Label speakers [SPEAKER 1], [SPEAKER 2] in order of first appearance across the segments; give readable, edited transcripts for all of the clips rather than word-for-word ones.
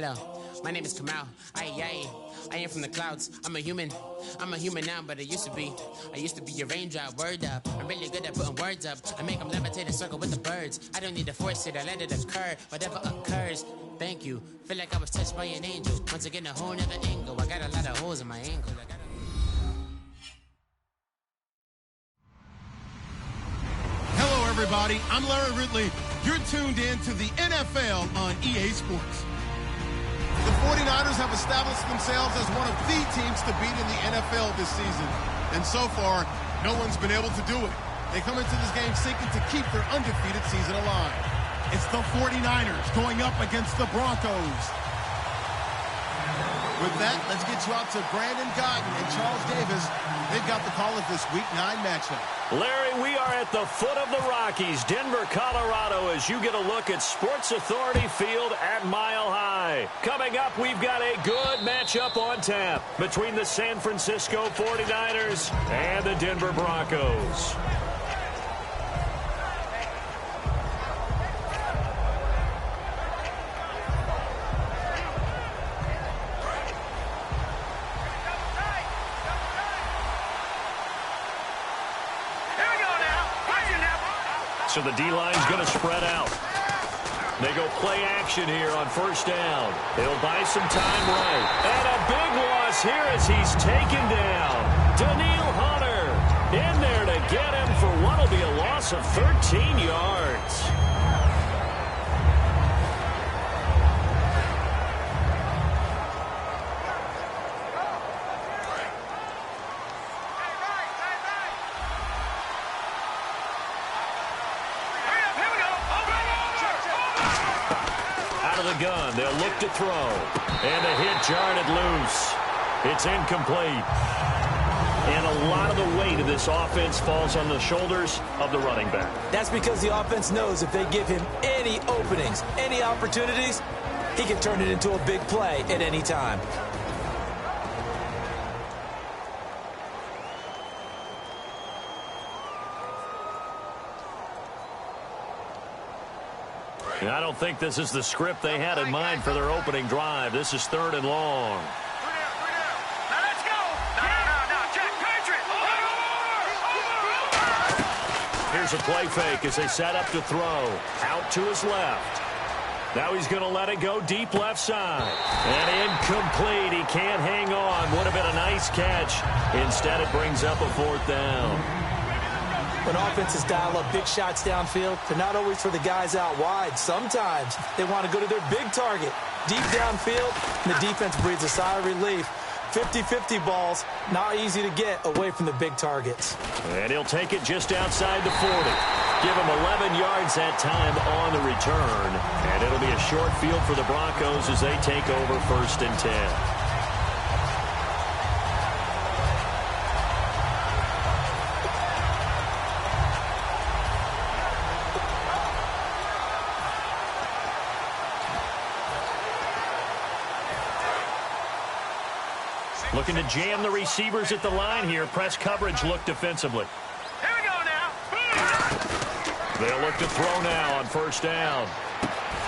[SPEAKER 1] Hello, my name is Kamal. I am from the clouds. I'm a human now, but I used to be a raindrop. Word up, I'm really good at putting words up. I make them levitate and circle with the birds. I don't need to force it, I let it occur. Whatever occurs, thank you. Feel like I was touched by an angel. Once again, a whole nother angle. I got a lot of holes in my ankles.
[SPEAKER 2] Hello, everybody. I'm Larry Ridley. You're tuned in to the NFL on EA Sports. The 49ers have established themselves as one of the teams to beat in the NFL this season. And so far, no one's been able to do it. They come into this game seeking to keep their undefeated season alive. It's the 49ers going up against the Broncos. With that, let's get you out to Brandon Guyton and Charles Davis. They've got the call of this Week 9 matchup.
[SPEAKER 3] Larry, we are at the foot of the Rockies, Denver, Colorado, as you get a look at Sports Authority Field at Mile High. Coming up, we've got a good matchup on tap between the San Francisco 49ers and the Denver Broncos. So the D-line's going to spread out. They go play action here on first down. They'll buy some time right. And a big loss here as he's taken down. Daniil Hunter in there to get him for what will be a loss of 13 yards. Gun. They'll look to throw. And the hit jarred it loose. It's incomplete. And a lot of the weight of this offense falls on the shoulders of the running back.
[SPEAKER 4] That's because the offense knows if they give him any openings, any opportunities, he can turn it into a big play at any time.
[SPEAKER 3] And I don't think this is the script they had in mind for their opening drive. This is 3rd and long.
[SPEAKER 5] Now let's go. No, Jack Patrick.
[SPEAKER 3] Here's a play fake as they set up to throw. Out to his left. Now he's going to let it go deep left side. And incomplete. He can't hang on. Would have been a nice catch. Instead, it brings up a 4th down.
[SPEAKER 4] When offenses dial up big shots downfield, they're not always for the guys out wide. Sometimes they want to go to their big target, deep downfield, and the defense breathes a sigh of relief. 50-50 balls, not easy to get away from the big targets.
[SPEAKER 3] And he'll take it just outside the 40. Give him 11 yards that time on the return. And it'll be a short field for the Broncos as they take over 1st and 10. Looking to jam the receivers at the line here. Press coverage look defensively.
[SPEAKER 5] Here we go now.
[SPEAKER 3] They'll look to throw now on first down.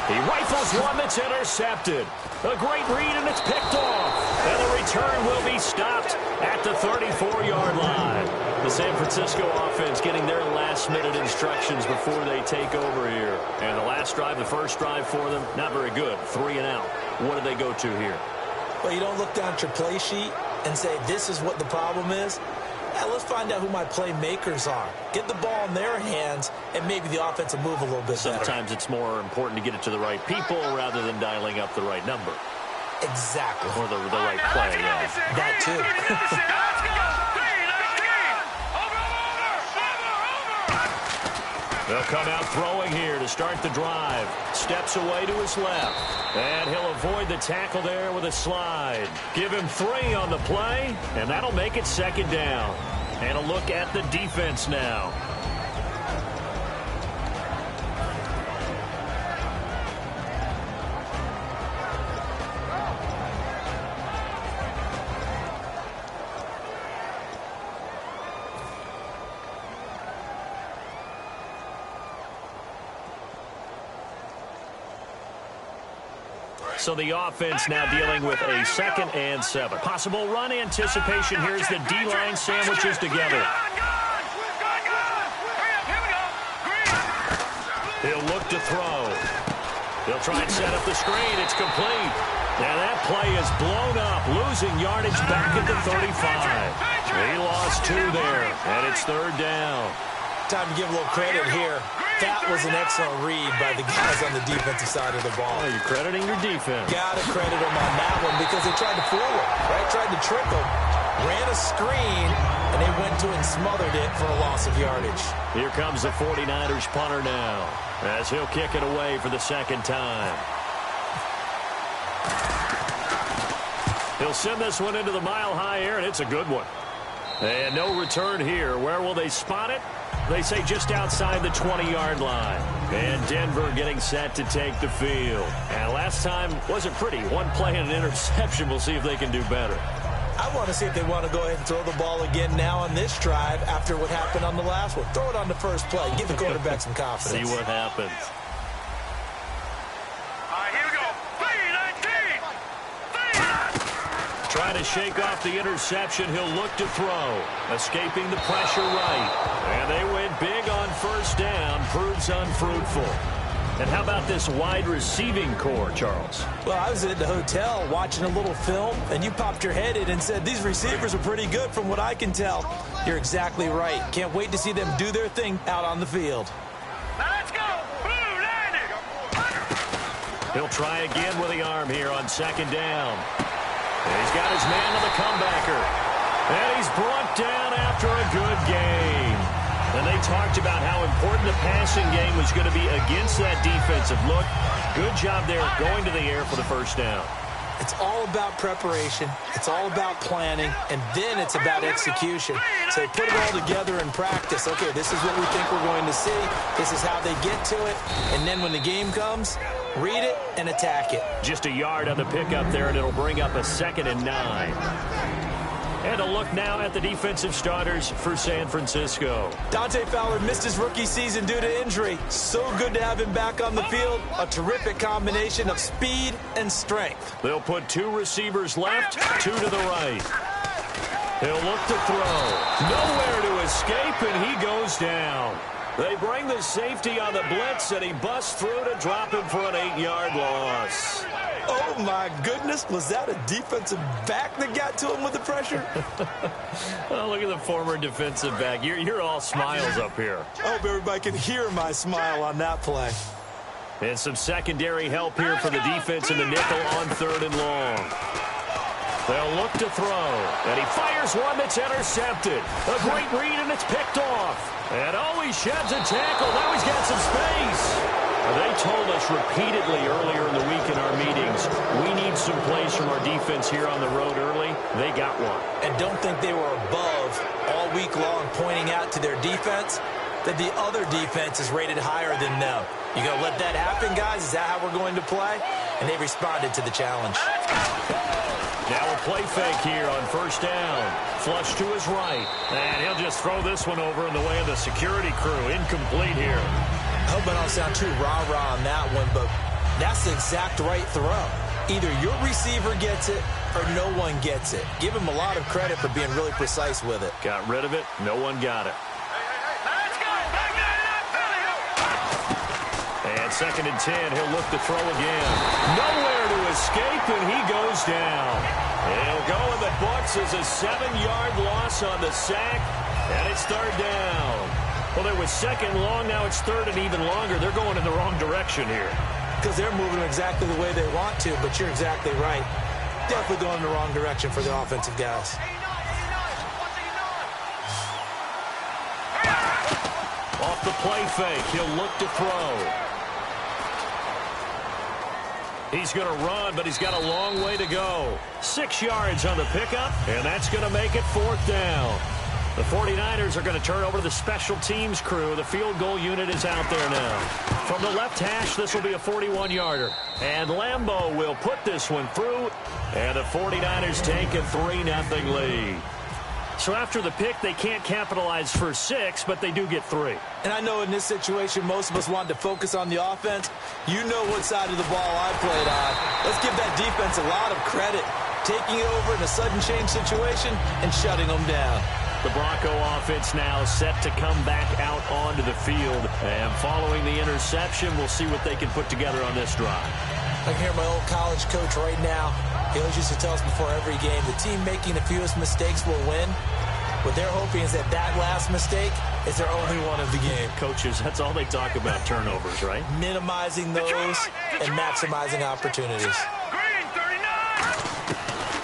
[SPEAKER 3] He rifles one that's intercepted. A great read, and it's picked off. And the return will be stopped at the 34-yard line. The San Francisco offense getting their last-minute instructions before they take over here. And the last drive, the first drive for them, not very good. 3 and out. What do they go to here?
[SPEAKER 4] Well, you don't look down at your play sheet and say, this is what the problem is. Now, let's find out who my playmakers are. Get the ball in their hands, and maybe the offense will move a little bit
[SPEAKER 3] Sometimes
[SPEAKER 4] better.
[SPEAKER 3] it's more important to get it to the right people rather than dialing up the right number.
[SPEAKER 4] Exactly.
[SPEAKER 3] Or the right play, yeah.
[SPEAKER 4] That, too.
[SPEAKER 5] Let's go.
[SPEAKER 3] They'll come out throwing here to start the drive. Steps away to his left. And he'll avoid the tackle there with a slide. Give him 3 on the play, and that'll make it 2nd down. And a look at the defense now. So the offense now dealing with a 2nd and 7. Possible run anticipation. Here's the D-line sandwiches together. He'll look to throw. He'll try and set up the screen. It's complete. And that play is blown up, losing yardage back at the 35. He lost 2 there, and it's 3rd down.
[SPEAKER 4] Time to give a little credit here. That was an excellent read by the guys on the defensive side of the ball.
[SPEAKER 3] Oh, you're crediting your defense.
[SPEAKER 4] Got to credit them on that one because they tried to fool him, right? Tried to trick him. Ran a screen, and they went to and smothered it for a loss of yardage.
[SPEAKER 3] Here comes the 49ers punter now as he'll kick it away for the 2nd time. He'll send this one into the mile-high air, and it's a good one. And no return here. Where will they spot it? They say just outside the 20-yard line. And Denver getting set to take the field. And last time wasn't pretty. One play and an interception. We'll see if they can do better.
[SPEAKER 4] I want to see if they want to go ahead and throw the ball again now on this drive after what happened on the last one. Throw it on the first play. Give the quarterback some confidence.
[SPEAKER 3] See what happens. Trying to shake off the interception. He'll look to throw. Escaping the pressure right. And they went big on 1st down. Proves unfruitful. And how about this wide receiving core, Charles?
[SPEAKER 4] Well, I was at the hotel watching a little film, and you popped your head in and said, these receivers are pretty good from what I can tell. You're exactly right. Can't wait to see them do their thing out on the field.
[SPEAKER 5] Now let's go. Blue landing.
[SPEAKER 3] He'll try again with the arm here on 2nd down. He's got his man on the comebacker. And he's brought down after a good game. And they talked about how important the passing game was going to be against that defensive look. Good job there going to the air for the 1st down.
[SPEAKER 4] It's all about preparation. It's all about planning. And then it's about execution. So put it all together in practice. Okay, this is what we think we're going to see. This is how they get to it. And then when the game comes, read it and attack it.
[SPEAKER 3] Just a yard on the pickup there, and it'll bring up a 2nd and 9. And a look now at the defensive starters for San Francisco.
[SPEAKER 4] Dante Fowler missed his rookie season due to injury. So good to have him back on the field. A terrific combination of speed and strength.
[SPEAKER 3] They'll put 2 receivers left, 2 to the right. He'll look to throw. Nowhere to escape, and he goes down. They bring the safety on the blitz, and he busts through to drop him for an 8-yard loss.
[SPEAKER 4] Oh, my goodness. Was that a defensive back that got to him with the pressure?
[SPEAKER 3] Well, look at the former defensive back. You're all smiles up here.
[SPEAKER 4] I hope everybody can hear my smile on that play.
[SPEAKER 3] And some secondary help here for the defense in the nickel on 3rd and long. They'll look to throw. And he fires one that's intercepted. A great read, and it's picked off. And he sheds a tackle. Now he's got some space. They told us repeatedly earlier in the week in our meetings, we need some plays from our defense here on the road early. They got one.
[SPEAKER 4] And don't think they were above all week long pointing out to their defense that the other defense is rated higher than them. You going to let that happen, guys? Is that how we're going to play? And they responded to the challenge.
[SPEAKER 3] Now a play fake here on 1st down. Flush to his right. And he'll just throw this one over in the way of the security crew. Incomplete here.
[SPEAKER 4] I hope I don't sound too rah-rah on that one, but that's the exact right throw. Either your receiver gets it or no one gets it. Give him a lot of credit for being really precise with it.
[SPEAKER 3] Got rid of it. No one got it.
[SPEAKER 5] Let's go.
[SPEAKER 3] And 2nd and 10. He'll look to throw again. Nowhere to escape, and he goes down. He'll go in the books as a 7-yard loss on the sack, and it's 3rd down. Well, it was 2nd long. Now it's 3rd and even longer. They're going in the wrong direction here.
[SPEAKER 4] Because they're moving exactly the way they want to, but you're exactly right. Definitely going in the wrong direction for the offensive guys.
[SPEAKER 3] Off the play fake, he'll look to throw. He's going to run, but he's got a long way to go. 6 yards on the pickup, and that's going to make it 4th down. The 49ers are going to turn over to the special teams crew. The field goal unit is out there now. From the left hash, this will be a 41-yarder. And Lambeau will put this one through. And the 49ers take a 3-0 lead. So after the pick, they can't capitalize for 6, but they do get 3.
[SPEAKER 4] And I know in this situation, most of us want to focus on the offense. You know what side of the ball I played on. Let's give that defense a lot of credit, taking it over in a sudden change situation and shutting them down.
[SPEAKER 3] The Bronco offense now set to come back out onto the field. And following the interception, we'll see what they can put together on this drive.
[SPEAKER 4] I can hear my old college coach right now. He always used to tell us before every game, the team making the fewest mistakes will win. What they're hoping is that last mistake is their only one of the game.
[SPEAKER 3] Coaches, that's all they talk about, turnovers, right?
[SPEAKER 4] Minimizing those and maximizing opportunities.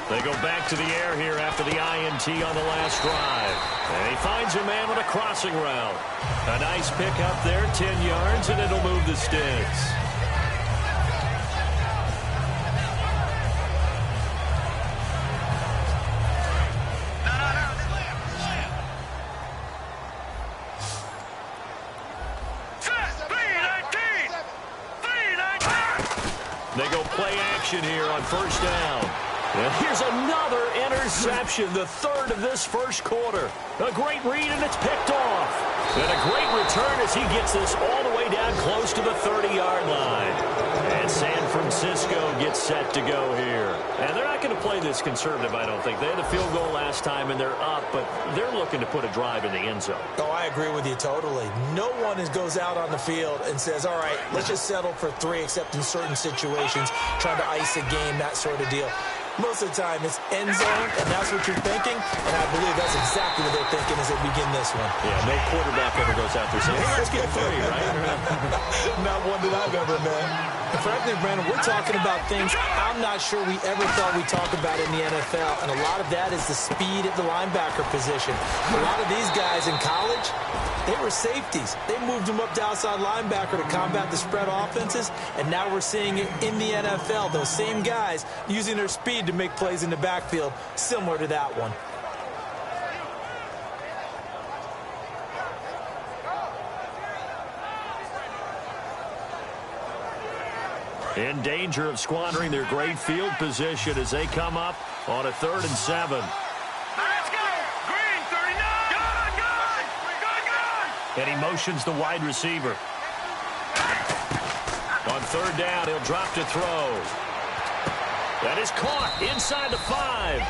[SPEAKER 3] They go back to the air here after the INT on the last drive. And he finds a man with a crossing route. A nice pick up there, 10 yards, and it'll move the sticks. They go play action here on first down. And here's another interception, the third of this first quarter. A great read, and it's picked off. And a great return as he gets this all the way down close to the 30-yard line. And San Francisco gets set to go here. And they're not going to play this conservative, I don't think. They had a field goal last time, and they're up, but they're looking to put a drive in the end zone.
[SPEAKER 4] Oh, I agree with you totally. No one goes out on the field and says, all right, let's just settle for 3, except in certain situations, trying to ice a game, that sort of deal. Most of the time, it's end zone, and that's what you're thinking. And I believe that's exactly what they're thinking as they begin this one.
[SPEAKER 3] Yeah, no quarterback ever goes out there saying, hey, let's get 3, right?
[SPEAKER 4] Not one that I've ever met. And frankly, Brandon, we're talking about things I'm not sure we ever thought we'd talk about in the NFL. And a lot of that is the speed at the linebacker position. A lot of these guys in college, they were safeties. They moved them up to outside linebacker to combat the spread offenses, and now we're seeing it in the NFL. Those same guys using their speed to make plays in the backfield, similar to that one.
[SPEAKER 3] In danger of squandering their great field position as they come up on a 3rd and 7.
[SPEAKER 5] Let's go! Green, 39! Good!
[SPEAKER 3] And he motions the wide receiver. On 3rd down, he'll drop to throw. That is caught inside the 5.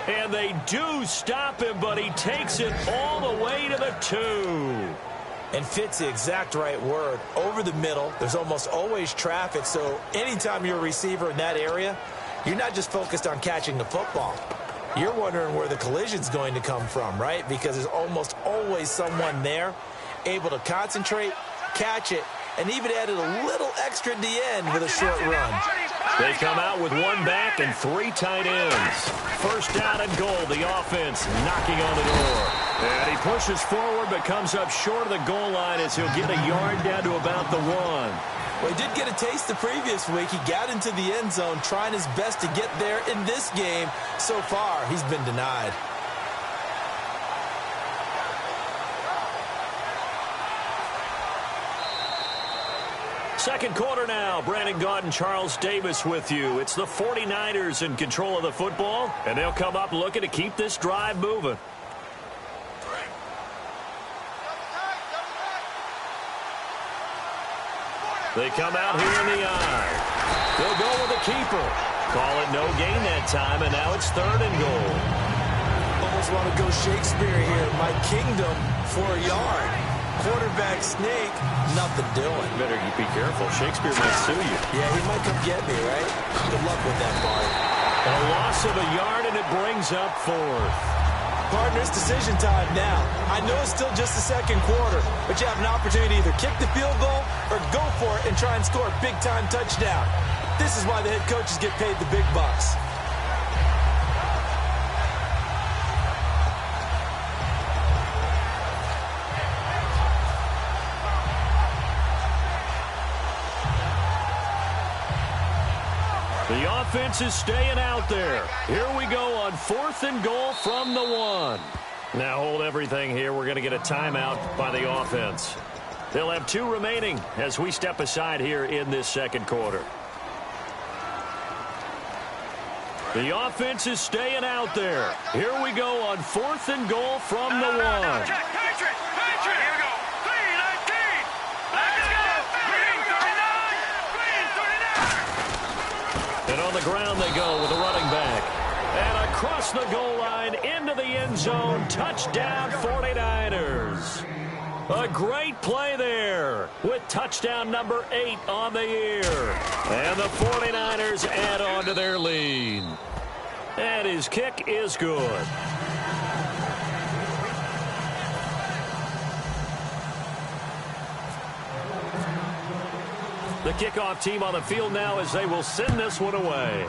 [SPEAKER 3] And they do stop him, but he takes it all the way to the 2.
[SPEAKER 4] And fit's the exact right word. Over the middle, there's almost always traffic, so anytime you're a receiver in that area, you're not just focused on catching the football. You're wondering where the collision's going to come from, right? Because there's almost always someone there able to concentrate, catch it, and even added a little extra at the end with a short run.
[SPEAKER 3] They come out with 1 back and 3 tight ends. First down and goal, the offense knocking on the door. And he pushes forward but comes up short of the goal line as he'll get a yard down to about the 1.
[SPEAKER 4] Well, he did get a taste the previous week. He got into the end zone trying his best to get there in this game. So far, he's been denied.
[SPEAKER 3] Second quarter now. Brandon Gaunt and Charles Davis with you. It's the 49ers in control of the football, and they'll come up looking to keep this drive moving. They come out here in the eye. They'll go with the keeper. Call it no gain that time, and now it's 3rd and goal.
[SPEAKER 4] Almost want to go Shakespeare here. My kingdom for a yard. Quarterback sneak, nothing doing.
[SPEAKER 3] Better be careful. Shakespeare might sue you.
[SPEAKER 4] Yeah, he might come get me, right? Good luck with that, Bart.
[SPEAKER 3] A loss of a yard, and it brings up 4th.
[SPEAKER 4] Partner, it's decision time now. I know it's still just the second quarter, but you have an opportunity to either kick the field goal or go for it and try and score a big-time touchdown. This is why the head coaches get paid the big bucks.
[SPEAKER 3] The offense is staying out there. Here we go on 4th and goal from the 1. Now hold everything here. We're going to get a timeout by the offense. They'll have 2 remaining as we step aside here in this second quarter. The offense is staying out there. Here we go on 4th and goal from the 1.
[SPEAKER 5] Check, Patriot. Here we go. Green 19. Let's go. Green 39. Green 39.
[SPEAKER 3] And on the ground they go with a running back. And across the goal line into the end zone. Touchdown 49ers. A great play there with touchdown number 8 on the year. And the 49ers add on to their lead. And his kick is good. The kickoff team on the field now as they will send this one away.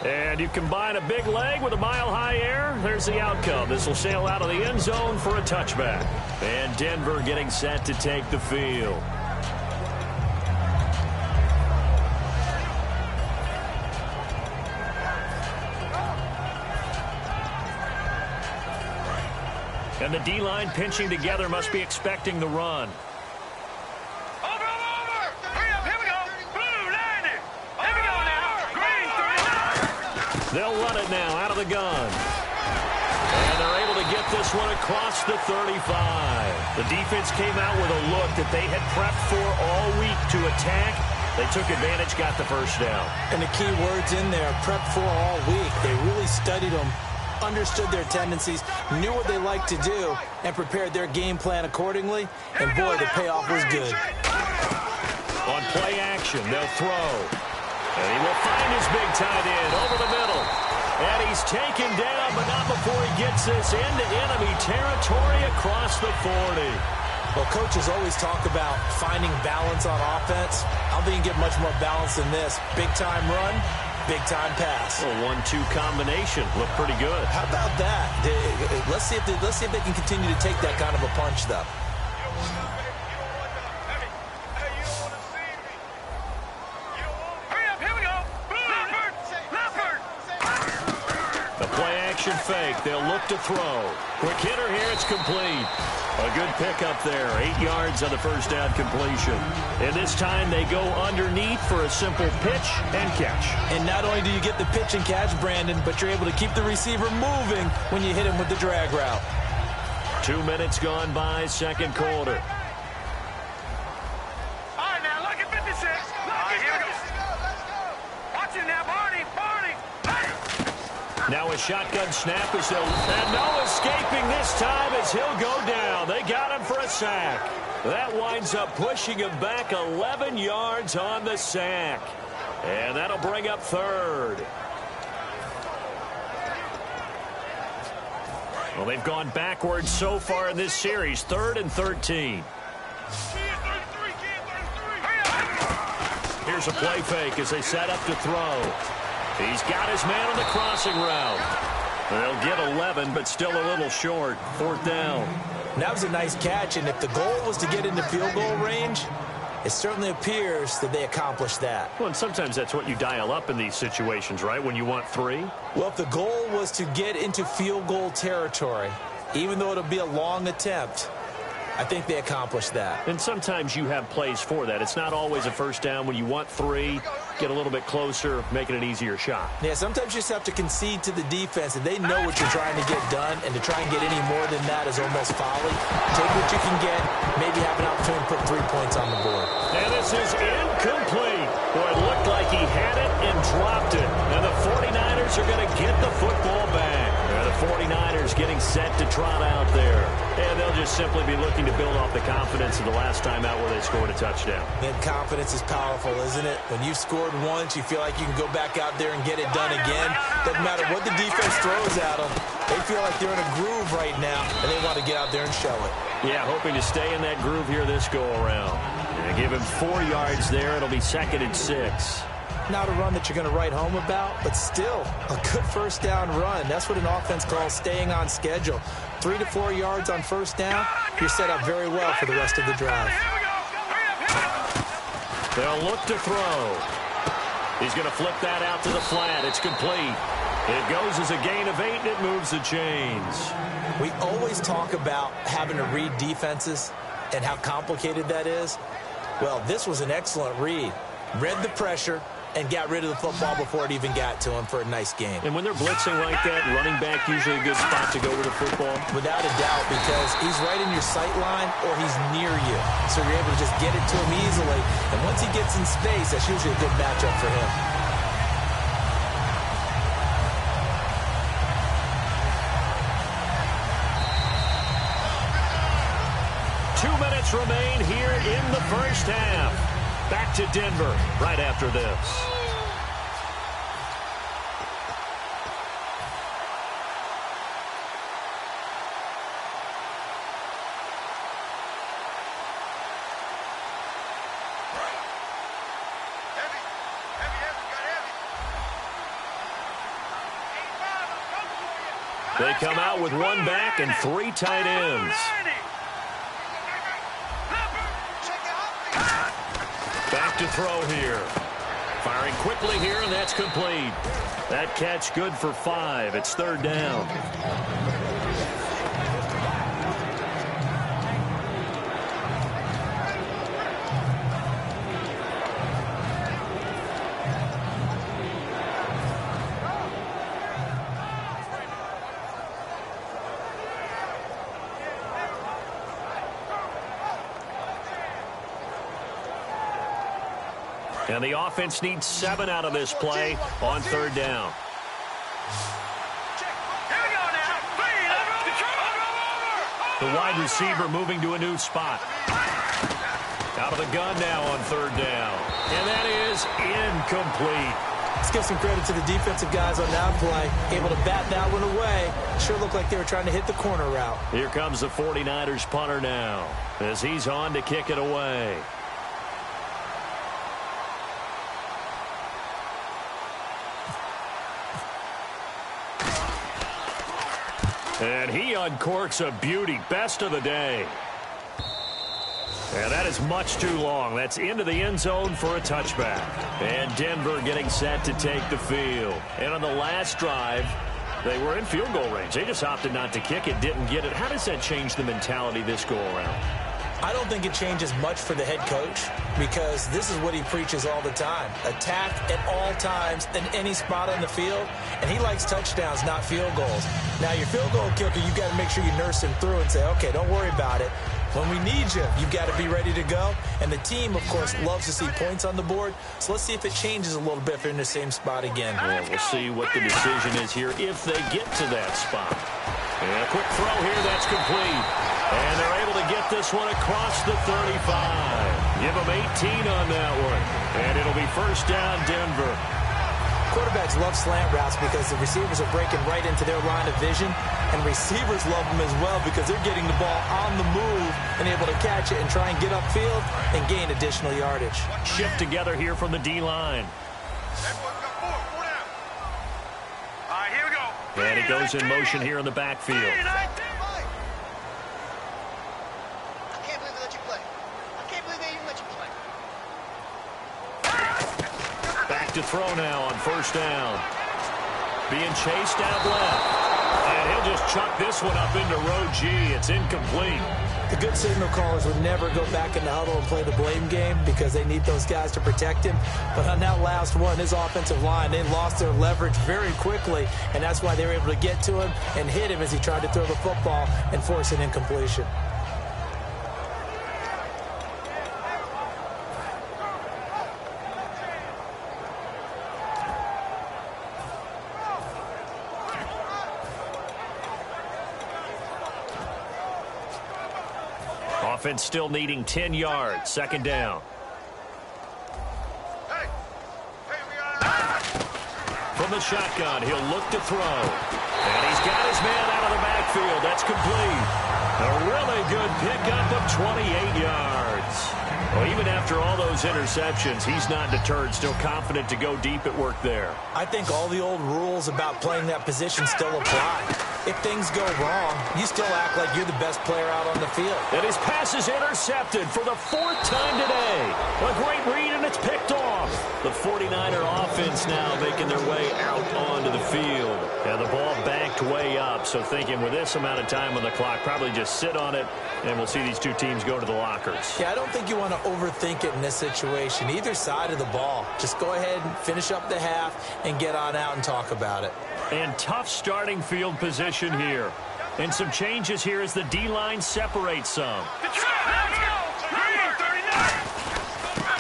[SPEAKER 3] And you combine a big leg with a mile-high air, there's the outcome. This will sail out of the end zone for a touchback. And Denver getting set to take the field. And the D-line pinching together must be expecting the run.
[SPEAKER 5] Over. Hurry up. Here we go. Blue 90. Here we go now. Green 39.
[SPEAKER 3] They'll run it now out of the gun. And they're able to get this one across the 35. The defense came out with a look that they had prepped for all week to attack. They took advantage, got the first down.
[SPEAKER 4] And the key words in there, prepped for all week. They really studied them, understood their tendencies, knew what they liked to do, and prepared their game plan accordingly. And boy, the payoff was good.
[SPEAKER 3] On play action, they'll throw. And he will find his big tight end over the middle. And he's taken down, but not before he gets this into enemy territory across the 40.
[SPEAKER 4] Well, coaches always talk about finding balance on offense. I don't think you can get much more balance than this. Big-time run, big-time pass.
[SPEAKER 3] A 1-2 combination. Looked pretty good.
[SPEAKER 4] How about that? Let's see if they can continue to take that kind of a punch, though.
[SPEAKER 5] Hurry up. Here we go. Leopard.
[SPEAKER 3] The play action fake. They'll look to throw. Quick hitter here. It's complete. A good pickup there. 8 yards on the first down completion. And this time they go underneath for a simple pitch and catch.
[SPEAKER 4] And not only do you get the pitch and catch, Brandon, but you're able to keep the receiver moving when you hit him with the drag route.
[SPEAKER 3] 2 minutes gone by, second quarter.
[SPEAKER 5] All right, now, look at 56. Here we go. Watch it now, Barney.
[SPEAKER 3] Now a shotgun snap as they'll... And no escaping this time as he'll go down. They got him for a sack. That winds up pushing him back 11 yards on the sack. And that'll bring up third. Well, they've gone backwards so far in this series. 3rd and 13. Here's a play fake as they set up to throw. He's got his man on the crossing route. They'll get 11, but still a little short. 4th down.
[SPEAKER 4] That was a nice catch, and if the goal was to get into field goal range, it certainly appears that they accomplished that.
[SPEAKER 3] Well, and sometimes that's what you dial up in these situations, right, when you want 3?
[SPEAKER 4] Well, if the goal was to get into field goal territory, even though it'll be a long attempt, I think they accomplished that.
[SPEAKER 3] And sometimes you have plays for that. It's not always a first down. When you want 3, get a little bit closer, make it an easier shot.
[SPEAKER 4] Yeah, sometimes you just have to concede to the defense, and they know what you're trying to get done, and to try and get any more than that is almost folly. Take what you can get, maybe have an opportunity to put 3 points on the board.
[SPEAKER 3] And this is incomplete. Boy, it looked like he had it and dropped it. And the 49ers are going to get the football back. And the 49ers getting set to trot out there. And they'll just simply be looking to build off the confidence of the last time out where they scored a touchdown.
[SPEAKER 4] And confidence is powerful, isn't it? When you've scored once, you feel like you can go back out there and get it done again. Doesn't matter what the defense throws at them. They feel like they're in a groove right now, and they want to get out there and show it.
[SPEAKER 3] Yeah, hoping to stay in that groove here this go-around. And give him 4 yards there. It'll be 2nd and 6.
[SPEAKER 4] Not a run that you're going to write home about, but still a good first down run. That's what an offense calls staying on schedule. 3 to 4 yards on first down, you're set up very well for the rest of the drive.
[SPEAKER 3] They'll look to throw. He's going to flip that out to the flat. It's complete. It goes as a gain of 8, and it moves the chains.
[SPEAKER 4] We always talk about having to read defenses and how complicated that is. Well, this was an excellent read. Read the pressure, and got rid of the football before it even got to him for a nice game.
[SPEAKER 3] And when they're blitzing like that, running back usually a good spot to go with the football?
[SPEAKER 4] Without a doubt, because he's right in your sight line or he's near you. So you're able to just get it to him easily. And once he gets in space, that's usually a good matchup for him.
[SPEAKER 3] Remain here in the first half. Back to Denver right after this. They come out with one back and 3 tight ends. Back to throw here. Firing quickly here, and that's complete. That catch good for 5. It's 3rd down. And the offense needs 7 out of this play on 3rd down. The wide receiver moving to a new spot. Out of the gun now on 3rd down. And that is incomplete.
[SPEAKER 4] Let's give some credit to the defensive guys on that play. Able to bat that one away. Sure looked like they were trying to hit the corner route.
[SPEAKER 3] Here comes the 49ers punter now as he's on to kick it away. And he uncorks a beauty. Best of the day. And that is much too long. That's into the end zone for a touchback. And Denver getting set to take the field. And on the last drive, they were in field goal range. They just opted not to kick it, didn't get it. How does that change the mentality this go around?
[SPEAKER 4] I don't think it changes much for the head coach because this is what he preaches all the time. Attack at all times in any spot on the field, and he likes touchdowns, not field goals. Now, your field goal kicker, you've got to make sure you nurse him through and say, okay, don't worry about it. When we need you, you've got to be ready to go. And the team, of course, loves to see points on the board. So let's see if it changes a little bit if they're in the same spot again.
[SPEAKER 3] Well, we'll see what the decision is here if they get to that spot. And a quick throw here, that's complete. And they're able to get this one across the 35. Give them 18 on that one. And it'll be 1st down, Denver.
[SPEAKER 4] Quarterbacks love slant routes because the receivers are breaking right into their line of vision, and receivers love them as well because they're getting the ball on the move and able to catch it and try and get upfield and gain additional yardage.
[SPEAKER 3] Shift together here from the D-line.
[SPEAKER 5] Here we go.
[SPEAKER 3] And he goes in motion here in the backfield. To throw now on 1st down. Being chased out left. And he'll just chuck this one up into row G. It's incomplete.
[SPEAKER 4] The good signal callers would never go back in the huddle and play the blame game because they need those guys to protect him. But on that last one, his offensive line, they lost their leverage very quickly, and that's why they were able to get to him and hit him as he tried to throw the football and force an incompletion.
[SPEAKER 3] Offense still needing 10 yards. 2nd down. From the shotgun, he'll look to throw. And he's got his man out of the backfield. That's complete. A really good pickup of 28 yards. Well, even after all those interceptions, he's not deterred, still confident to go deep at work there.
[SPEAKER 4] I think all the old rules about playing that position still apply. If things go wrong, you still act like you're the best player out on the field.
[SPEAKER 3] And his pass is intercepted for the 4th time today. A great read, and it's picked off. The 49er offense now making their way out onto the field. And the ball banked way up, so thinking with this amount of time on the clock, probably just sit on it, and we'll see these two teams go to the lockers.
[SPEAKER 4] Yeah, I don't think you want to to overthink it in this situation. Either side of the ball. Just go ahead and finish up the half and get on out and talk about it.
[SPEAKER 3] And tough starting field position here. And some changes here as the D-line separates some.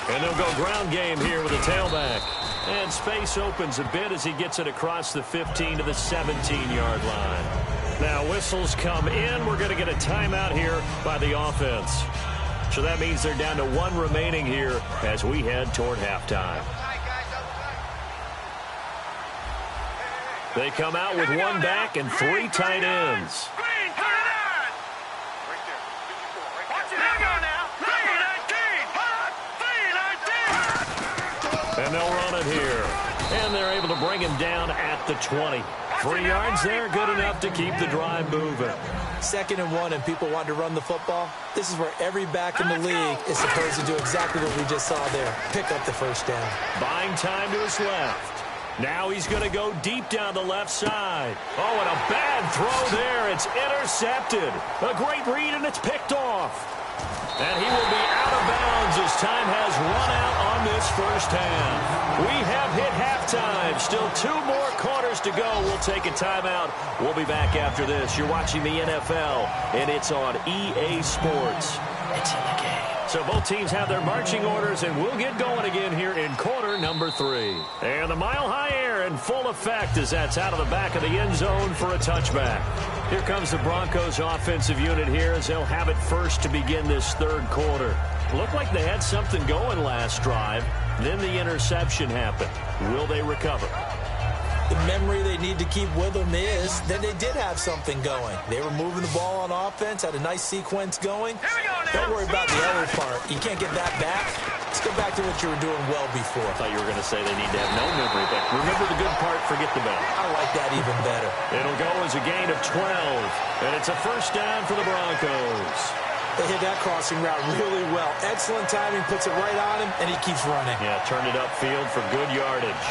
[SPEAKER 3] And they'll go ground game here with a tailback. And space opens a bit as he gets it across the 15 to the 17-yard line. Now whistles come in. We're going to get a timeout here by the offense. So that means they're down to one remaining here as we head toward halftime. They come out with one back and three tight ends. And they'll run it here. And they're able to bring him down at the 20. 3 yards there, good enough to keep the drive moving.
[SPEAKER 4] 2nd and 1 and people want to run the football. This is where every back in the league is supposed to do exactly what we just saw there. Pick up the first down.
[SPEAKER 3] Buying time to his left. Now he's going to go deep down the left side. Oh, and a bad throw there. It's intercepted. A great read, and it's picked off. And he will be out of bounds as time has run out on this first half. We have hit halftime. Still 2 more quarters to go. We'll take a timeout. We'll be back after this. You're watching the NFL, and it's on EA Sports. It's in the game. So both teams have their marching orders, and we'll get going again here in quarter number 3. And the mile-high air in full effect as that's out of the back of the end zone for a touchback. Here comes the Broncos offensive unit here as they'll have it first to begin this 3rd quarter. Looked like they had something going last drive. Then the interception happened. Will they recover?
[SPEAKER 4] The memory they need to keep with them is that they did have something going. They were moving the ball on offense, had a nice sequence going. Don't worry about the other part. You can't get that back. Let's go back to what you were doing well before.
[SPEAKER 3] I thought you were going to say they need to have no memory, but remember the good part, forget the bad.
[SPEAKER 4] I like that even better.
[SPEAKER 3] It'll go as a gain of 12, and it's a first down for the Broncos.
[SPEAKER 4] They hit that crossing route really well. Excellent timing, puts it right on him, and he keeps running.
[SPEAKER 3] Yeah, turned it upfield for good yardage.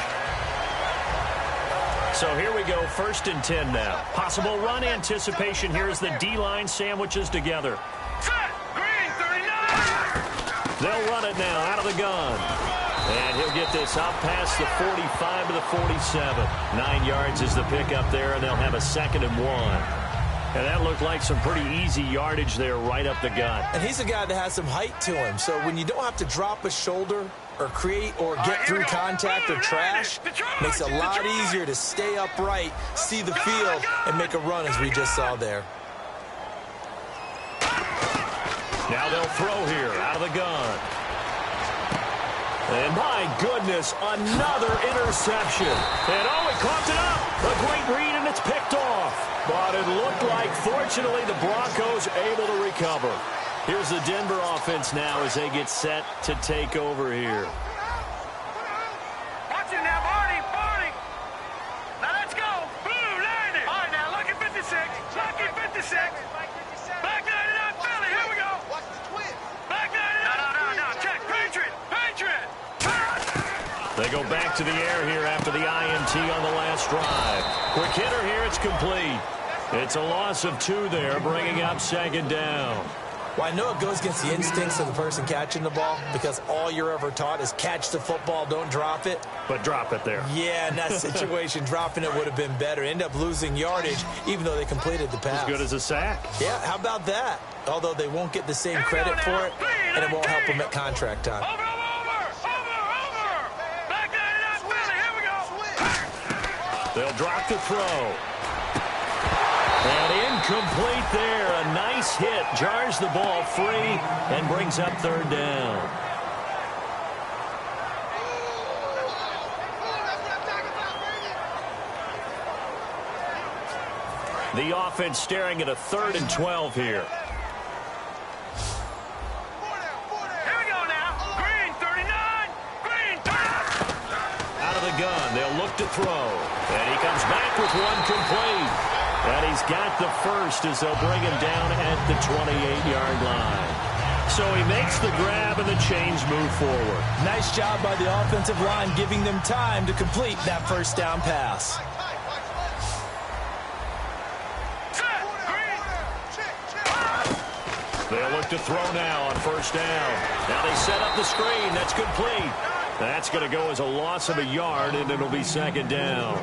[SPEAKER 3] So here we go, 1st and 10 now. Possible run anticipation here as the D-line sandwiches together. They'll run it now out of the gun. And he'll get this out past the 45 to the 47. 9 yards is the pickup there, and they'll have a 2nd and 1. And that looked like some pretty easy yardage there right up the gut.
[SPEAKER 4] And he's a guy that has some height to him. So when you don't have to drop a shoulder or create or get through contact or trash, makes it a lot easier to stay upright, see the field, and make a run as we just saw there.
[SPEAKER 3] Now they'll throw here out of the gun. And my goodness, another interception. And oh, he caught it up. A great read, and it's picked off. But it looked like, fortunately, the Broncos able to recover. Here's the Denver offense now as they get set to take over here.
[SPEAKER 5] Watch it now, Barney, Barney. Now let's go. Blue, line it. All right, now, lucky 56. Lucky 56. Back 99, Philly, here we go. Watch the twin. Back 99. No. Check, Patriot.
[SPEAKER 3] They go back to the air here after the INT on the last drive. Quick hitter here, it's complete. It's a loss of 2 there, bringing up 2nd down.
[SPEAKER 4] Well, I know it goes against the instincts of the person catching the ball because all you're ever taught is catch the football, don't drop it.
[SPEAKER 3] But drop it there.
[SPEAKER 4] Yeah, in that situation, dropping it would have been better. End up losing yardage, even though they completed the pass.
[SPEAKER 3] As good as a sack.
[SPEAKER 4] Yeah, how about that? Although they won't get the same credit for it, and it won't help them at contract time.
[SPEAKER 5] Over. Back 99, Philly, here we go.
[SPEAKER 3] They'll drop the throw. And incomplete there. A nice hit. Jars the ball free and brings up 3rd down. The offense staring at a 3rd and 12 here.
[SPEAKER 5] Here we go now. Green, 39. Green, 39.
[SPEAKER 3] Out of the gun. They'll look to throw. And he comes back with one complete. And he's got the first as they'll bring him down at the 28-yard line. So he makes the grab and the chains move forward.
[SPEAKER 4] Nice job by the offensive line giving them time to complete that first down pass.
[SPEAKER 3] They'll look to throw now on first down. Now they set up the screen. That's complete. That's going to go as a loss of a yard, and it'll be second down.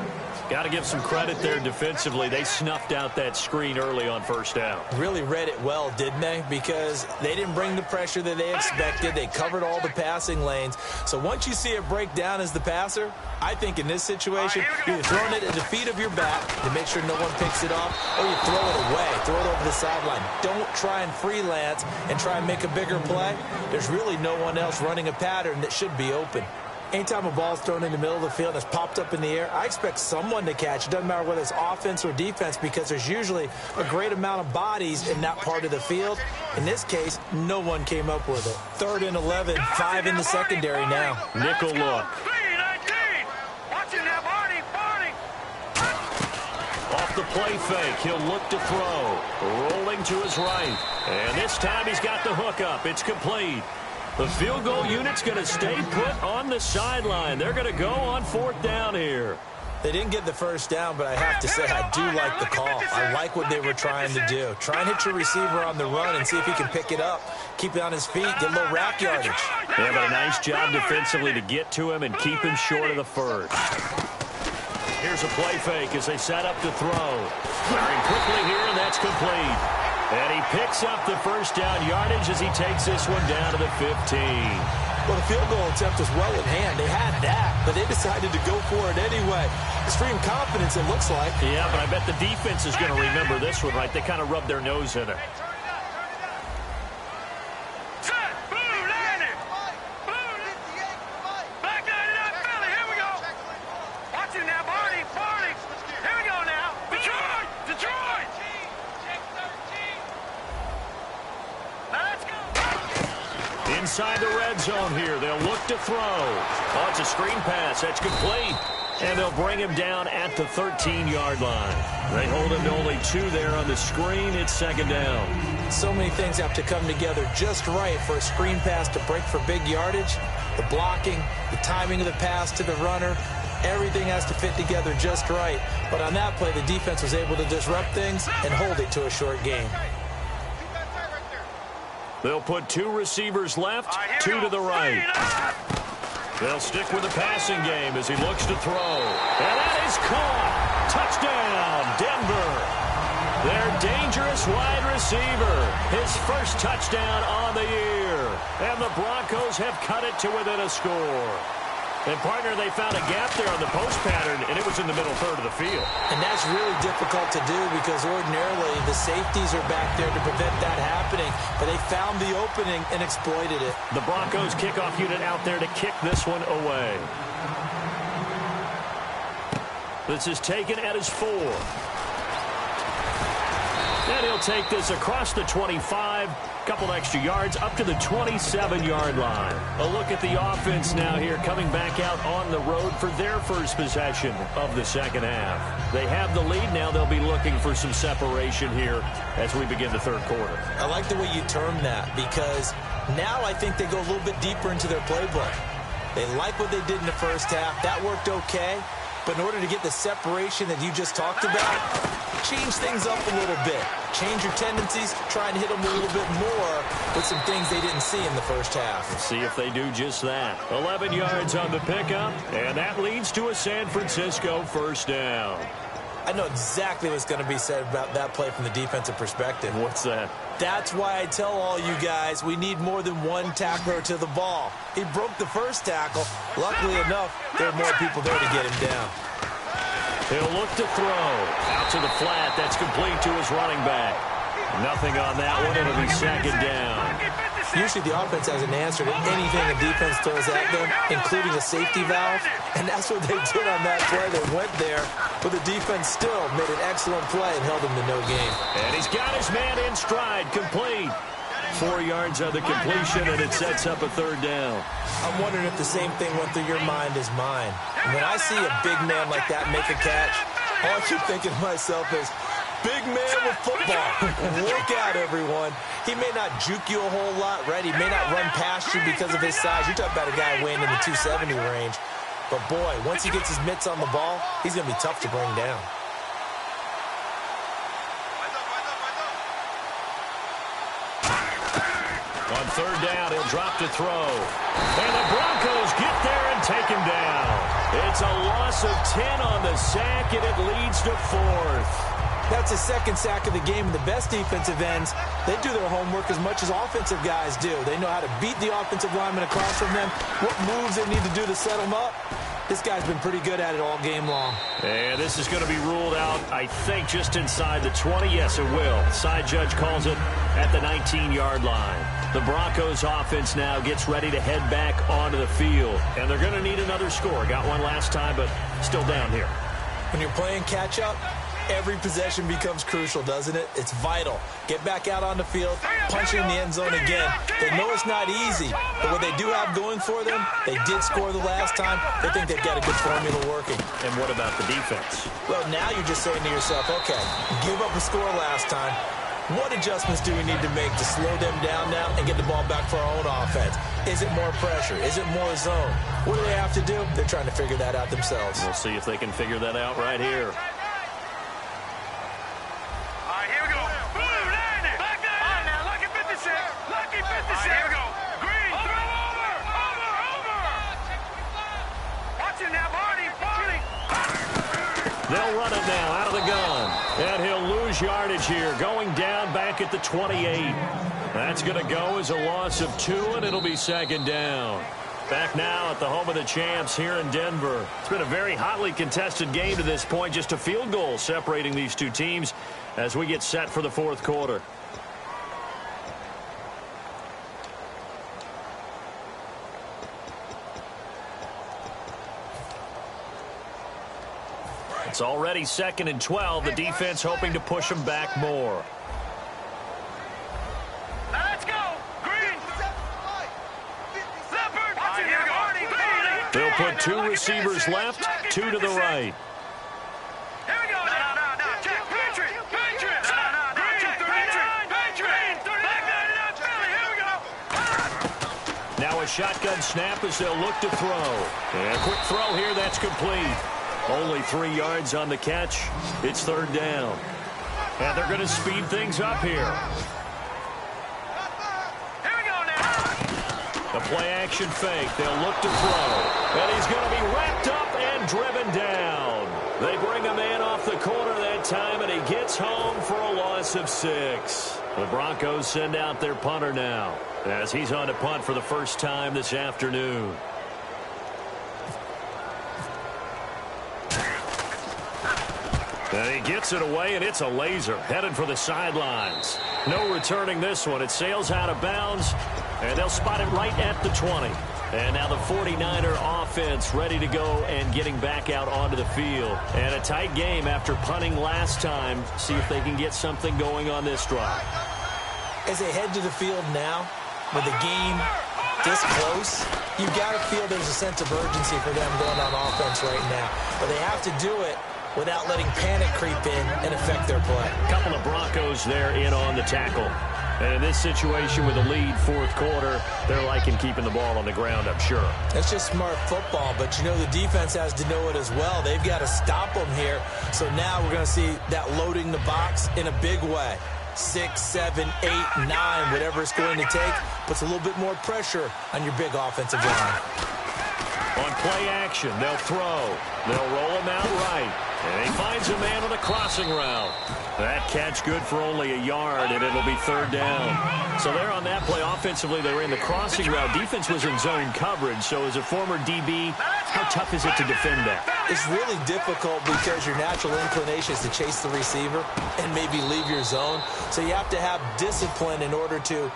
[SPEAKER 3] Got to give some credit there defensively. They snuffed out that screen early on first down.
[SPEAKER 4] Really read it well, didn't they? Because they didn't bring the pressure that they expected. They covered all the passing lanes. So once you see it break down as the passer, I think in this situation, you're either throwing it at the feet of your back to make sure no one picks it off, or you throw it away, throw it over the sideline. Don't try and freelance and try and make a bigger play. There's really no one else running a pattern that should be open. Anytime a ball's thrown in the middle of the field and it's popped up in the air, I expect someone to catch. It doesn't matter whether it's offense or defense, because there's usually a great amount of bodies in that part of the field. In this case, no one came up with it. 3rd and 11, 5 in the secondary now.
[SPEAKER 3] Nickel look. Off the play fake, he'll look to throw. Rolling to his right. And this time he's got the hook up. It's complete. The field goal unit's going to stay put on the sideline. They're going to go on 4th down here.
[SPEAKER 4] They didn't get the first down, but I have to say I do like the call. I like what they were trying to do. Try and hit your receiver on the run and see if he can pick it up. Keep it on his feet, get a little rack yardage.
[SPEAKER 3] They have a nice job defensively to get to him and keep him short of the first. Here's a play fake as they set up to throw. Firing quickly here, and that's complete. And he picks up the first down yardage as he takes this one down to the 15.
[SPEAKER 4] Well, the field goal attempt was well in hand. They had that, but they decided to go for it anyway. Extreme confidence, it looks like.
[SPEAKER 3] Yeah, but I bet the defense is going to remember this one, right? They kind of rubbed their nose in it. Inside the red zone here. They'll look to throw. Oh, it's a screen pass. That's complete. And they'll bring him down at the 13-yard line. They hold him to only 2 there on the screen. It's second down.
[SPEAKER 4] So many things have to come together just right for a screen pass to break for big yardage. The blocking, the timing of the pass to the runner, everything has to fit together just right. But on that play, the defense was able to disrupt things and hold it to a short gain.
[SPEAKER 3] They'll put 2 receivers left, 2 to the right. They'll stick with the passing game as he looks to throw. And that is caught. Touchdown, Denver. Their dangerous wide receiver. His first touchdown on the year. And the Broncos have cut it to within a score. And, partner, they found a gap there on the post pattern, and it was in the middle third of the field.
[SPEAKER 4] And that's really difficult to do because ordinarily the safeties are back there to prevent that happening. But they found the opening and exploited it.
[SPEAKER 3] The Broncos kickoff unit out there to kick this one away. This is taken at his 4. And he'll take this across the 25, couple extra yards, up to the 27-yard line. A look at the offense now here, coming back out on the road for their first possession of the second half. They have the lead now. They'll be looking for some separation here as we begin the third quarter.
[SPEAKER 4] I like the way you term that because now I think they go a little bit deeper into their playbook. They like what they did in the first half. That worked okay. But in order to get the separation that you just talked about, change things up a little bit. Change your tendencies, try and hit them a little bit more with some things they didn't see in the first half.
[SPEAKER 3] Let's see if they do just that. 11 yards on the pickup, and that leads to a San Francisco first down.
[SPEAKER 4] I know exactly what's going to be said about that play from the defensive perspective.
[SPEAKER 3] What's that?
[SPEAKER 4] That's why I tell all you guys we need more than one tackler to the ball. He broke the first tackle. Luckily enough, there are more people there to get him down.
[SPEAKER 3] He'll look to throw. Out to the flat. That's complete to his running back. Nothing on that one. It'll be second down.
[SPEAKER 4] Usually the offense has an answer to anything a defense throws at them, including a safety valve. And that's what they did on that play. They went there, but the defense still made an excellent play and held them to no gain.
[SPEAKER 3] And he's got his man in stride, complete. 4 yards on the completion, and it sets up a third down.
[SPEAKER 4] I'm wondering if the same thing went through your mind as mine. When I see a big man like that make a catch, all I keep thinking to myself is, big man with football. Look out, everyone. He may not juke you a whole lot, right? He may not run past you because of his size. You're talking about a guy weighing in the 270 range. But, boy, once he gets his mitts on the ball, he's going to be tough to bring down.
[SPEAKER 3] On third down, he'll drop to throw. And the Broncos get there and take him down. It's a loss of 10 on the sack, and it leads to 4th.
[SPEAKER 4] That's his second sack of the game. And the best defensive ends, they do their homework as much as offensive guys do. They know how to beat the offensive lineman across from them, what moves they need to do to set them up. This guy's been pretty good at it all game long.
[SPEAKER 3] And this is going to be ruled out, I think, just inside the 20. Yes, it will. Side judge calls it at the 19-yard line. The Broncos offense now gets ready to head back onto the field. And they're going to need another score. Got one last time, but still down here.
[SPEAKER 4] When you're playing catch-up, every possession becomes crucial, doesn't it? It's vital. Get back out on the field, punch in the end zone again. They know it's not easy, but what they do have going for them, they did score the last time. They think they've got a good formula working.
[SPEAKER 3] And what about the defense?
[SPEAKER 4] Well, now you're just saying to yourself, okay, give up a score last time. What adjustments do we need to make to slow them down now and get the ball back for our own offense? Is it more pressure? Is it more zone? What do they have to do? They're trying to figure that out themselves.
[SPEAKER 3] We'll see if they can figure that out right here. They'll run it now out of the gun. And he'll lose yardage here, going down back at the 28. That's going to go as a loss of 2, and it'll be second down. Back now at the home of the champs here in Denver. It's been a very hotly contested game to this point. Just a field goal separating these two teams as we get set for the fourth quarter. It's already 2nd and 12. The defense hoping to push them back more.
[SPEAKER 5] Let's go. Green.
[SPEAKER 3] They'll put 2 receivers left, 2 to the right.
[SPEAKER 5] Here we go. No. Check. Patriot.
[SPEAKER 3] Now a shotgun snap as they'll look to throw. And a quick throw here. That's complete. Only 3 yards on the catch. It's third down. And they're going to speed things up here.
[SPEAKER 5] Here we go now.
[SPEAKER 3] The play-action fake. They'll look to throw. And he's going to be wrapped up and driven down. They bring a man off the corner that time, and he gets home for a loss of 6. The Broncos send out their punter now as he's on to punt for the first time this afternoon. And he gets it away, and it's a laser headed for the sidelines. No returning this one. It sails out of bounds, and they'll spot it right at the 20. And now the 49er offense ready to go and getting back out onto the field. And a tight game after punting last time. See if they can get something going on this drive.
[SPEAKER 4] As they head to the field now, with the game this close, you've got to feel there's a sense of urgency for them going on offense right now. But they have to do it without letting panic creep in and affect their play.
[SPEAKER 3] A couple of Broncos there in on the tackle. And in this situation with a lead fourth quarter, they're liking keeping the ball on the ground, I'm sure.
[SPEAKER 4] That's just smart football, but you know the defense has to know it as well. They've got to stop them here. So now we're going to see that loading the box in a big way. 6, 7, 8, 9, whatever it's going to take, puts a little bit more pressure on your big offensive line.
[SPEAKER 3] On play action, they'll throw. They'll roll him out right. And he finds a man on a crossing route. That catch good for only a yard, and it'll be third down. So they're on that play. Offensively, they were in the crossing route. Defense was in zone coverage. So as a former DB, how tough is it to defend that?
[SPEAKER 4] It's really difficult because your natural inclination is to chase the receiver and maybe leave your zone. So you have to have discipline in order to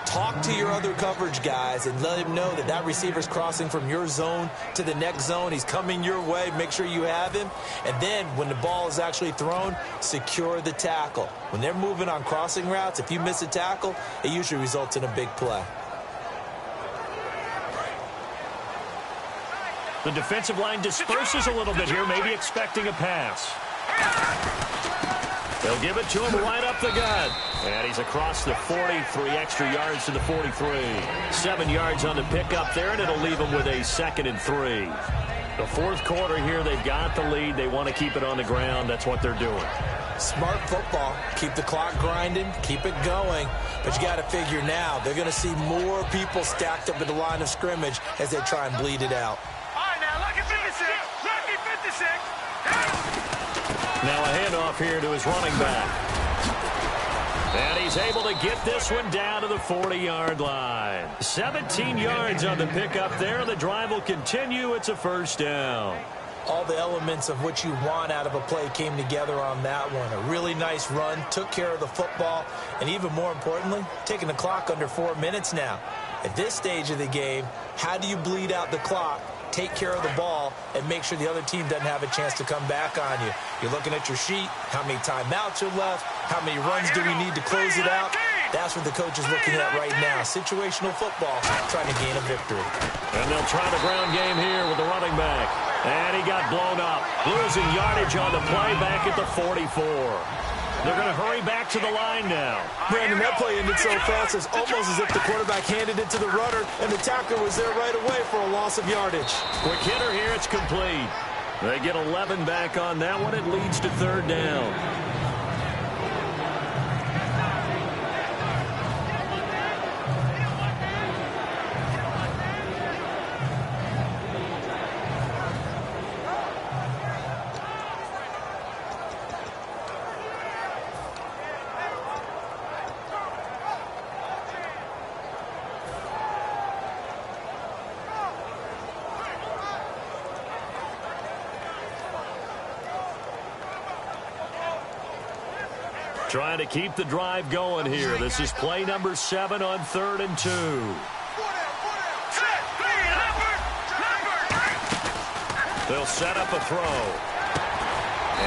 [SPEAKER 4] talk to your other coverage guys and let him know that that receiver's crossing from your zone to the next zone. He's coming your way. Make sure you have him. And then when the ball is actually thrown, secure the tackle. When they're moving on crossing routes, if you miss a tackle, it usually results in a big play.
[SPEAKER 3] The defensive line disperses a little bit here, maybe expecting a pass. They'll give it to him right up the gut. And he's across the 40, 3 extra yards to the 43. 7 yards on the pickup there, and it'll leave him with a 2nd and 3. The fourth quarter here, they've got the lead. They want to keep it on the ground. That's what they're doing.
[SPEAKER 4] Smart football. Keep the clock grinding, keep it going. But you got to figure now, they're going to see more people stacked up at the line of scrimmage as they try and bleed it out.
[SPEAKER 5] All right, now, lucky 56. Lucky 56.
[SPEAKER 3] Now a handoff here to his running back. And he's able to get this one down to the 40-yard line. 17 yards on the pickup there. The drive will continue. It's a first down.
[SPEAKER 4] All the elements of what you want out of a play came together on that one. A really nice run, took care of the football, and even more importantly, taking the clock under 4 minutes now. At this stage of the game, how do you bleed out the clock, take care of the ball, and make sure the other team doesn't have a chance to come back on you? You're looking at your sheet, how many timeouts are left, how many runs do we need to close it out? That's what the coach is looking at right now. Situational football, trying to gain a victory.
[SPEAKER 3] And they'll try the ground game here with the running back. And he got blown up, losing yardage on the play back at the 44. They're going to hurry back to the line now.
[SPEAKER 4] Brandon, that play ended so fast, it's almost as if the quarterback handed it to the runner, and the tackler was there right away for a loss of yardage.
[SPEAKER 3] Quick hitter here, it's complete. They get 11 back on that one. It leads to third down. Trying to keep the drive going here. This is play number 7 on 3rd and 2. They'll set up a throw.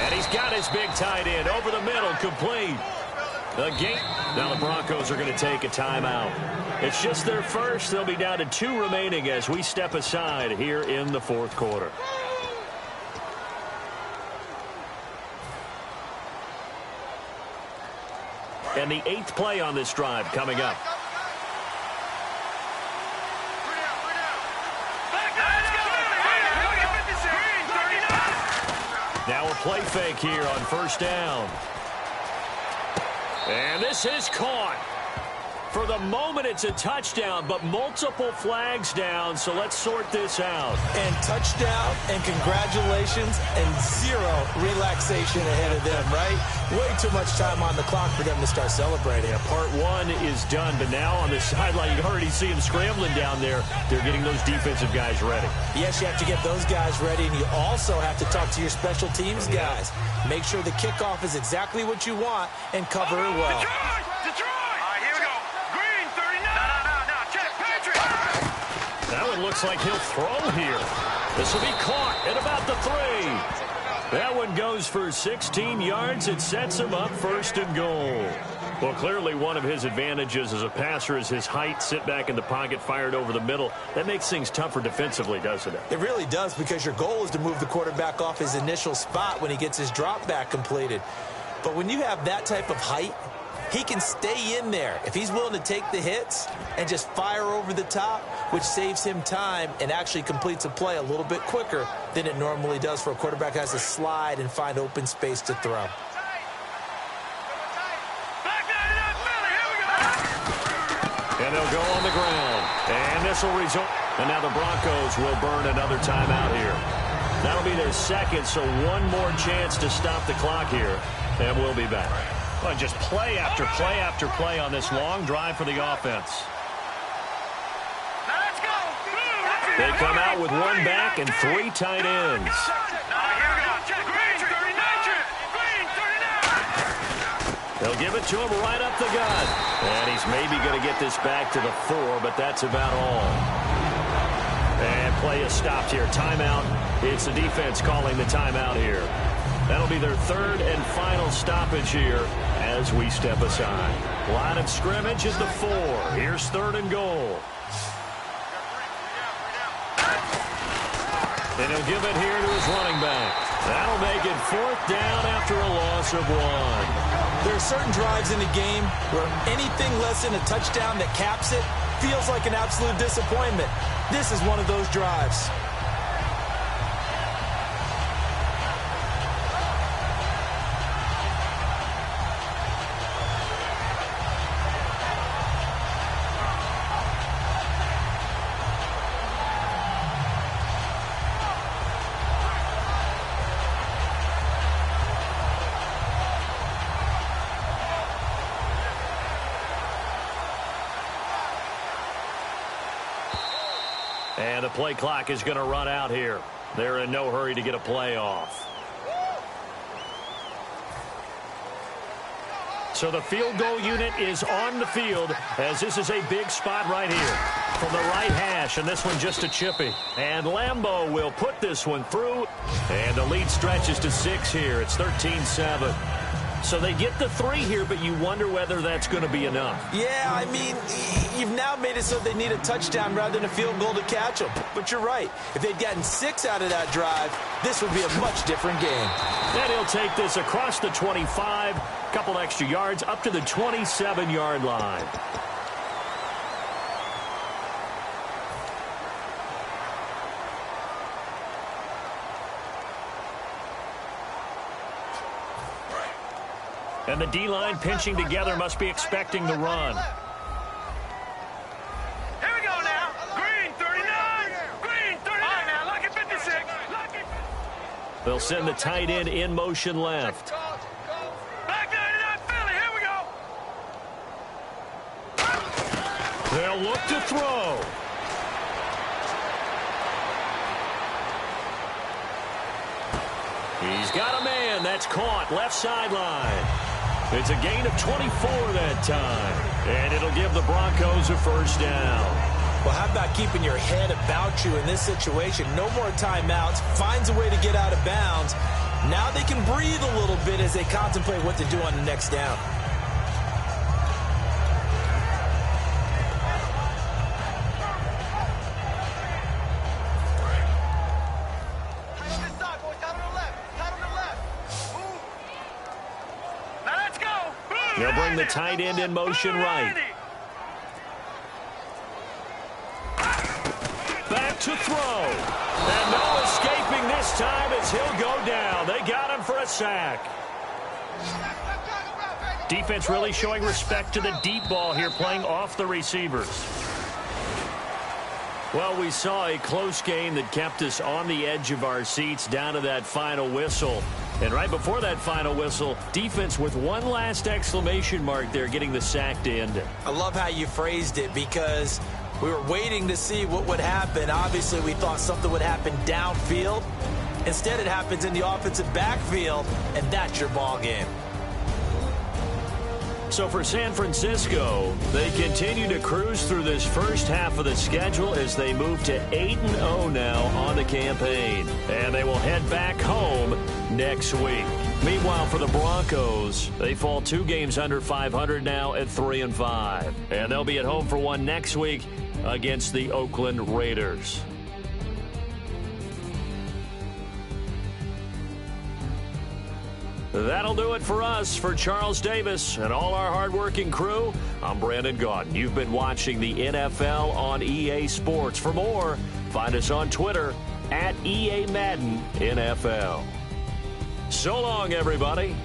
[SPEAKER 3] And he's got his big tight end over the middle, complete. Now the Broncos are going to take a timeout. It's just their first. They'll be down to 2 remaining as we step aside here in the 4th quarter. And the 8th play on this drive coming up. Now a play fake here on first down. And this is caught. For the moment, it's a touchdown, but multiple flags down, so let's sort this out.
[SPEAKER 4] And touchdown, and congratulations, and 0 relaxation ahead of them, right? Way too much time on the clock for them to start celebrating.
[SPEAKER 3] Part 1 is done, but now on the sideline, you already see them scrambling down there. They're getting those defensive guys ready.
[SPEAKER 4] Yes, you have to get those guys ready, and you also have to talk to your special teams guys. Make sure the kickoff is exactly what you want and cover it well.
[SPEAKER 3] That one looks like he'll throw here. This will be caught at about the 3. That one goes for 16 yards. It sets him up 1st and goal. Well, clearly one of his advantages as a passer is his height. Sit back in the pocket, fired over the middle. That makes things tougher defensively, doesn't it?
[SPEAKER 4] It really does, because your goal is to move the quarterback off his initial spot when he gets his drop back completed. But when you have that type of height, he can stay in there if he's willing to take the hits and just fire over the top, which saves him time and actually completes a play a little bit quicker than it normally does for a quarterback who has to slide and find open space to throw.
[SPEAKER 3] And they'll go on the ground. And this will result. And now the Broncos will burn another timeout here. That'll be their 2nd, so one more chance to stop the clock here. And we'll be back. Well, just play after play after play on this long drive for the offense. They come out with 1 back and 3 tight ends. They'll give it to him right up the gut. And he's maybe going to get this back to the 4, but that's about all. And play is stopped here. Timeout. It's the defense calling the timeout here. That'll be their 3rd and final stoppage here as we step aside. Line of scrimmage is the 4. Here's 3rd and goal. And he'll give it here to his running back. That'll make it 4th down after a loss of 1.
[SPEAKER 4] There are certain drives in the game where anything less than a touchdown that caps it feels like an absolute disappointment. This is one of those drives.
[SPEAKER 3] And the play clock is going to run out here. They're in no hurry to get a play off. So the field goal unit is on the field as this is a big spot right here from the right hash, and this one just a chippy. And Lambeau will put this one through, and the lead stretches to 6 here. It's 13-7. So they get the 3 here, but you wonder whether that's going to be enough.
[SPEAKER 4] Yeah, I mean, you've now made it so they need a touchdown rather than a field goal to catch them. But you're right. If they'd gotten 6 out of that drive, this would be a much different game.
[SPEAKER 3] And he'll take this across the 25, couple extra yards, up to the 27-yard line. And the D-line pinching together must be expecting the run.
[SPEAKER 5] Here we go now. Green 39. Green 39. All right, now, lucky 56. Lucky.
[SPEAKER 3] They'll send the tight end in motion left.
[SPEAKER 5] Back 99 Philly. Here we go.
[SPEAKER 3] They'll look to throw. He's got a man. That's caught. Left sideline. It's a gain of 24 that time. And it'll give the Broncos a first down.
[SPEAKER 4] Well, how about keeping your head about you in this situation? No more timeouts. Finds a way to get out of bounds. Now they can breathe a little bit as they contemplate what to do on the next down.
[SPEAKER 3] They'll bring the tight end in motion right. Back to throw. And no escaping this time as he'll go down. They got him for a sack. Defense really showing respect to the deep ball here, playing off the receivers. Well, we saw a close game that kept us on the edge of our seats down to that final whistle. And right before that final whistle, defense with one last exclamation mark there, getting the sack to end it.
[SPEAKER 4] I love how you phrased it because we were waiting to see what would happen. Obviously, we thought something would happen downfield. Instead, it happens in the offensive backfield, and that's your ball game.
[SPEAKER 3] So for San Francisco, they continue to cruise through this first half of the schedule as they move to 8-0 now on the campaign. And they will head back home next week. Meanwhile, for the Broncos, they fall 2 games under 500 now at 3-5. And they'll be at home for one next week against the Oakland Raiders. That'll do it for us. For Charles Davis and all our hardworking crew, I'm Brandon Gaudin. You've been watching the NFL on EA Sports. For more, find us on Twitter @EA Madden NFL. So long, everybody.